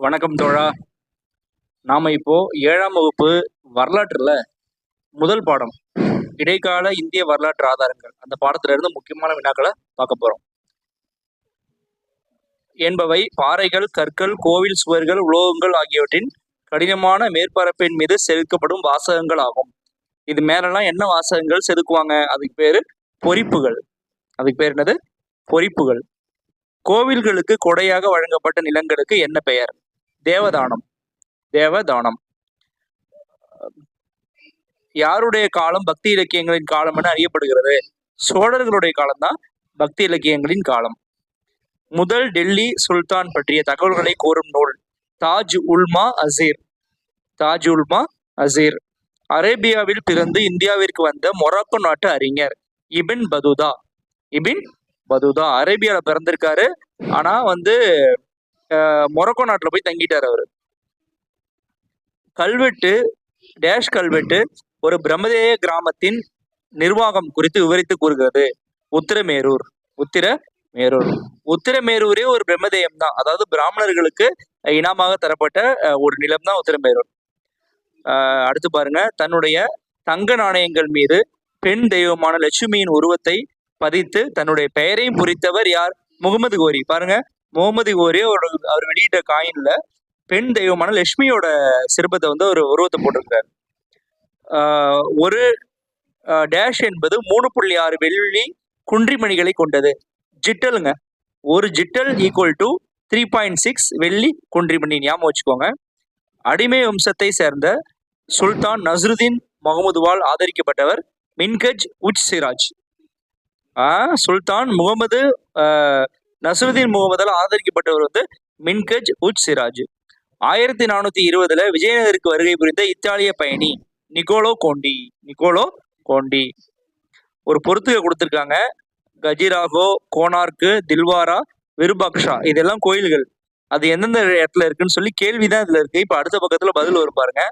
வணக்கம் தோழா. நாம இப்போ 7ஆம் வகுப்பு வரலாற்றுல முதல் பாடம் இடைக்கால இந்திய வரலாற்று ஆதாரங்கள் அந்த பாடத்துல இருந்து முக்கியமான வினாக்களை பார்க்க போறோம். என்பவை பாறைகள், கற்கள், கோவில் சுவர்கள், உலோகங்கள் ஆகியவற்றின் கடினமான மேற்பரப்பின் மீது செதுக்கப்படும் வாசகங்கள் ஆகும். இது மேலெல்லாம் என்ன வாசகங்கள் செதுக்குவாங்க? அதுக்கு பேரு பொறிப்புகள். அதுக்கு பேர் என்னது? பொறிப்புகள். கோவில்களுக்கு கொடையாக வழங்கப்பட்ட நிலங்களுக்கு என்ன பெயர்? தேவதானம். தேவதானம். யாருடைய காலம் பக்தி இலக்கியங்களின் காலம் என அறியப்படுகிறது? சோழர்களுடைய காலம்தான் பக்தி இலக்கியங்களின் காலம். முதல் டெல்லி சுல்தான் பற்றிய தகவல்களை கூறும் நூல் தாஜ் உல்மா அசீர். தாஜ் உல்மா அசீர். அரேபியாவில் பிறந்து இந்தியாவிற்கு வந்த மொராக்கோ நாட்டு அறிஞர் இபின் பதுதா. இபின் பதுதா அரேபியாவில் பிறந்திருக்காரு, ஆனா மொராக்கோ நாட்டில் போய் தங்கிட்டார் அவரு. கல்வெட்டு டேஷ் கல்வெட்டு ஒரு பிரம்மதேய கிராமத்தின் நிர்வாகம் குறித்து விவரித்து கூறுகிறது. உத்திரமேரூர். உத்திரமேரூர். உத்திரமேரூரே ஒரு பிரம்மதேயம் தான், அதாவது பிராமணர்களுக்கு இனமாக தரப்பட்ட ஒரு நிலம் தான் உத்திரமேரூர். அடுத்து பாருங்க, தன்னுடைய தங்க நாணயங்கள் மீது பெண் தெய்வமான லட்சுமியின் உருவத்தை பதித்து தன்னுடைய பெயரையும் குறித்தவர் யார்? முகமது கோரி. பாருங்க, முகமது கோரி அவர் வெளியிட்ட காயின்ல பெண் தெய்வமான லட்சுமியோட சிற்பத்தை ஒரு உருவத்தை போட்டிருக்கிறார். ஒரு டேஷ் என்பது 3.6 வெள்ளி குன்றிமணிகளை கொண்டது. ஜிட்டலுங்க. ஒரு ஜிட்டல் ஈக்குவல் டு 3.6 வெள்ளி குன்றிமணி. ஞாபகம் வச்சுக்கோங்க. அடிமை வம்சத்தை சேர்ந்த சுல்தான் நஸ்ருதீன் முகமதுவால் ஆதரிக்கப்பட்டவர் மின்கஜ் உச் சிராஜ். சுல்தான் முகமது நஸ்ருதீன் முகமதால் ஆதரிக்கப்பட்டவர் மின்கஜ் உச் சிராஜ். 1420 விஜயநகருக்கு வருகை புரிந்த இத்தாலிய பயணி நிக்கோலோ கோண்டி. நிக்கோலோ கோண்டி. ஒரு பொறுத்துக கொடுத்துருக்காங்க. கஜிராகோ, கோனார்க்கு, தில்வாரா, விருபாக்ஷா இதெல்லாம் கோயில்கள். அது எந்தெந்த இடத்துல இருக்குன்னு சொல்லி கேள்விதான் இதுல இருக்கு. இப்ப அடுத்த பக்கத்துல பதில் வரும் பாருங்க.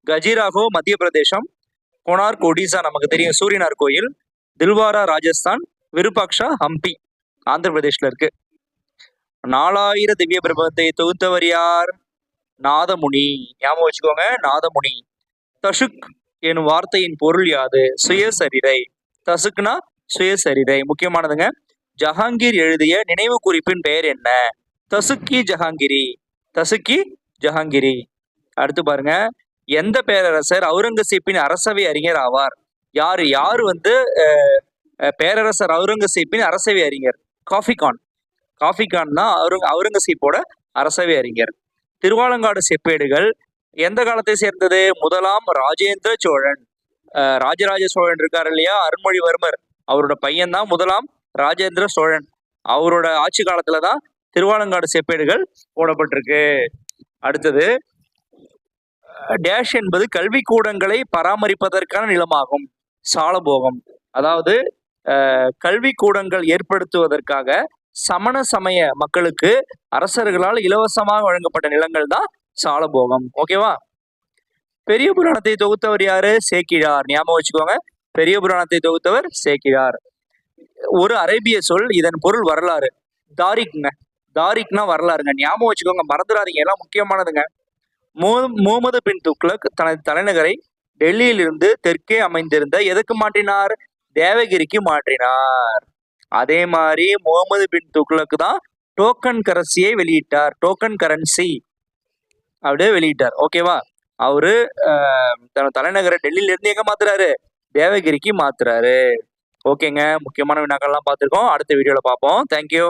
கஜிராகோ மத்திய பிரதேசம், கோனார்க் ஒடிசா நமக்கு தெரியும் சூரியனார் கோயில், தில்வாரா ராஜஸ்தான், விருபாக்ஷா ஹம்பி ஆந்திர பிரதேஷ்ல இருக்கு. 4000 திவ்ய பிரபந்தத்தை தொகுத்தவர் யார்? நாதமுனி. ஞாபகம் வச்சுக்கோங்க, நாதமுனி. தசுக் எனும் வார்த்தையின் பொருள் யாது? சுயசரிதை. தசுக்னா சுயசரிதை. முக்கியமானதுங்க. ஜஹாங்கீர் எழுதிய நினைவு குறிப்பின் பெயர் என்ன? தசுக்கி ஜஹாங்கிரி. தசுக்கி ஜஹாங்கிரி. அடுத்து பாருங்க, எந்த பேரரசர் அவுரங்கசீப்பின் அரசவை அறிஞர் ஆவார்? யாரு பேரரசர் அவுரங்கசீப்பின் அரசவை அறிஞர்? காஃபிகான். காஃபிகான் தான் அவுரங்கசீப்போட அரசவை அறிஞர். திருவாலங்காடு செப்பேடுகள் எந்த காலத்தை சேர்ந்தது? முதலாம் ராஜேந்திர சோழன். ராஜராஜ சோழன் இருக்காரு இல்லையா, அருண்மொழிவர்மர், அவரோட பையன் தான் முதலாம் ராஜேந்திர சோழன். அவரோட ஆட்சி காலத்துலதான் திருவாலங்காடு செப்பேடுகள் போடப்பட்டிருக்கு. அடுத்தது, டேஷ் என்பது கல்வி கூடங்களை பராமரிப்பதற்கான நிலமாகும். சாலபோகம். அதாவது கல்வி கூடங்கள் ஏற்படுத்துவதற்காக சமண சமய மக்களுக்கு அரசர்களால் இலவசமாக வழங்கப்பட்ட நிலங்கள் தான் சாலபோகம். ஓகேவா? பெரிய புராணத்தை தொகுத்தவர் யாரு? சேக்கிழார். ஞாபகம் வச்சுக்கோங்க, பெரிய புராணத்தை தொகுத்தவர் சேக்கிழார். ஒரு அரேபிய சொல், இதன் பொருள் வரலாறு. தாரிக்ங்க. தாரிக்னா வரலாறுங்க. ஞாபகம் வச்சுக்கோங்க, மறந்துடாதீங்க, எல்லாம் முக்கியமானதுங்க. முகமது பின் துக்ளக் தனது தலைநகரை டெல்லியில் இருந்து தெற்கே அமைந்திருந்த எதுக்கு மாற்றினார்? தேவகிரிக்கு மாற்றினார். அதே மாதிரி முகமது பின் துக்ளக் தான் டோக்கன் கரன்சியை வெளியிட்டார். டோக்கன் கரன்சி அப்படியே வெளியிட்டார். ஓகேவா? அவரு தன் தலைநகரை டெல்லியில இருந்து எங்க மாத்துறாரு? தேவகிரிக்கு மாத்துறாரு. ஓகேங்க, முக்கியமான வினாக்கள்லாம் பார்த்துருக்கோம். அடுத்த வீடியோல பார்ப்போம். தேங்க்யூ.